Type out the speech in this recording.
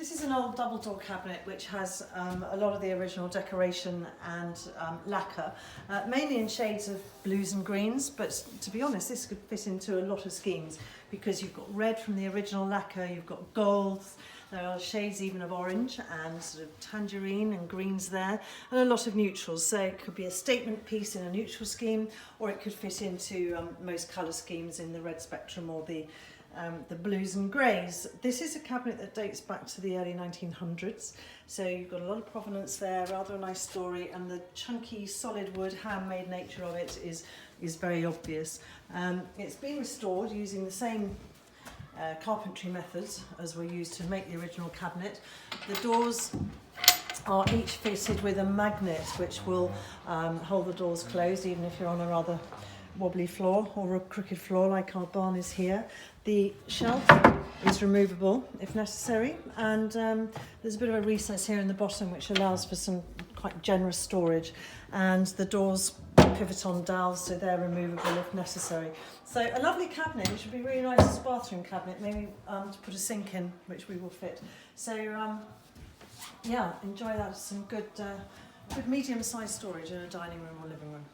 This is an old double door cabinet which has a lot of the original decoration and lacquer, mainly in shades of blues and greens, but to be honest this could fit into a lot of schemes because you've got red from the original lacquer, you've got golds, there are shades even of orange and sort of tangerine and greens there, and a lot of neutrals, so it could be a statement piece in a neutral scheme, or it could fit into most colour schemes in the red spectrum or the blues and greys. This is a cabinet that dates back to the early 1900s, so you've got a lot of provenance there, rather a nice story, and the chunky solid wood handmade nature of it is very obvious. It's been restored using the same carpentry methods as were used to make the original cabinet. The doors are each fitted with a magnet which will hold the doors closed even if you're on a rather wobbly floor or a crooked floor like our barn is here. The shelf is removable if necessary, and there's a bit of a recess here in the bottom which allows for some quite generous storage, and the doors pivot on dowels so they're removable if necessary. So a lovely cabinet which would be really nice as a bathroom cabinet, maybe to put a sink in, which we will fit. So yeah, enjoy that as some good medium-sized storage in a dining room or living room.